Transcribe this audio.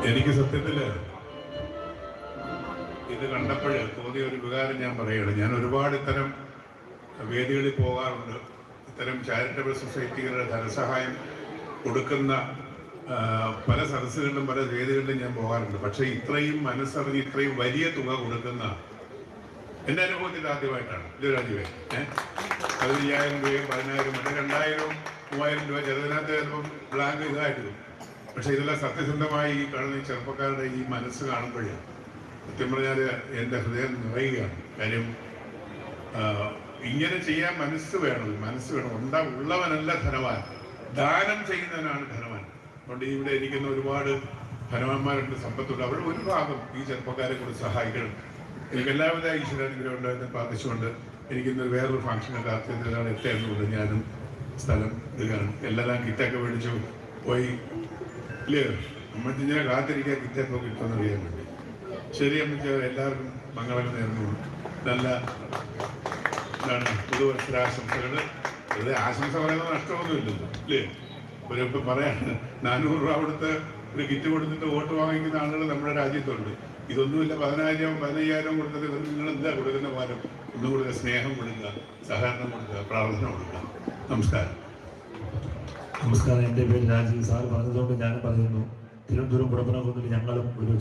എനിക്ക് സത്യത്തില് ഇത് കണ്ടപ്പോൾ തോന്നിയ ഒരു വികാരം ഞാൻ പറയുകയാണ്. ഞാൻ ഒരുപാട് ഇത്തരം വേദികളിൽ പോകാറുണ്ട്. ഇത്തരം ചാരിറ്റബിൾ സൊസൈറ്റികളുടെ ധനസഹായം കൊടുക്കുന്ന പല സദസ്സുകളിലും പല വേദികളിലും ഞാൻ പോകാറുണ്ട്. പക്ഷെ ഇത്രയും മനസ്സറിഞ്ഞ് ഇത്രയും വലിയ തുക കൊടുക്കുന്ന എൻ്റെ അനുഭവത്തിൽ ആദ്യമായിട്ടാണ് ഇതൊരു രാജ്യമായി 15,000 രൂപയും 10,000 മറ്റേ 2,000 3,000 രൂപ ചെറുതിനകത്ത് ചിലപ്പം ബ്ലാങ്ക് ഇതായിരുന്നു. പക്ഷെ ഇതെല്ലാം സത്യസന്ധമായി ഈ കാണുന്ന ഈ ചെറുപ്പക്കാരുടെ ഈ മനസ്സ് കാണുമ്പോഴേ സത്യം പറഞ്ഞാൽ എൻ്റെ ഹൃദയം നിറയുകയാണ്. കാര്യം ഇങ്ങനെ ചെയ്യാൻ മനസ്സ് വേണം. ഉള്ളവനല്ല ധനവാൻ, ദാനം ചെയ്യുന്നവനാണ് ധനവാൻ. അതുകൊണ്ട് ഇവിടെ ഇരിക്കുന്ന ഒരുപാട് ധനവാന്മാരുണ്ട്, സമ്പത്തുണ്ട്. അവർ ഒരു ഭാഗം ഈ ചെറുപ്പക്കാരെ കൂടി സഹായിക്കണം. എനിക്ക് എല്ലാവിധ ഈശ്വരാനുഗ്രഹം ഉണ്ടായിരുന്ന പ്രാർത്ഥിച്ചുകൊണ്ട് എനിക്കിന്നൊരു വേറൊരു ഫംഗ്ഷനൊക്കെ ആദ്യത്തിലാണ് എത്തേണ്ടതുകൊണ്ട് ഞാനും സ്ഥലം എടുക്കുകയാണ്. എല്ലാം കിറ്റൊക്കെ മേടിച്ചു പോയി ഇല്ലേ. അമ്മച്ചിങ്ങനെ കാത്തിരിക്കാൻ കിറ്റൊക്കെ കിട്ടുമെന്ന് അറിയാൻ വേണ്ടി. ശരി അമ്മച്ച, എല്ലാവർക്കും മംഗളങ്ങൾ നേർന്നു. നല്ല എന്താണ് പുതുവത്സരാശംസകൾ. വെറുതെ ആശംസ പറയുന്നത് നഷ്ടമൊന്നുമില്ലല്ലോ ഇല്ലേ. ഇപ്പം പറയാണ് 400 രൂപ കൊടുത്ത് ഒരു കിറ്റ് കൊടുത്തിട്ട് വോട്ട് വാങ്ങിക്കുന്ന ആളുകൾ നമ്മുടെ രാജ്യത്തുണ്ട്. ഇതൊന്നുമില്ല. 10,000 15,000 കൊടുത്തിട്ട് നിങ്ങൾ എന്താ കൊടുക്കുന്ന പോലും ഒന്നും കൊടുക്കുക. സ്നേഹം കൊടുക്കുക, സഹകരണം കൊടുക്കുക, പ്രാർത്ഥന കൊടുക്കുക. നമസ്കാരം. നമസ്കാരം. എൻ്റെ പേര് രാജീവ്. സാർ പറഞ്ഞതുകൊണ്ട് ഞാൻ പറയുന്നു, തിരുവനന്തപുരം പുറപ്പെടാൻ ഞങ്ങളും ഒരു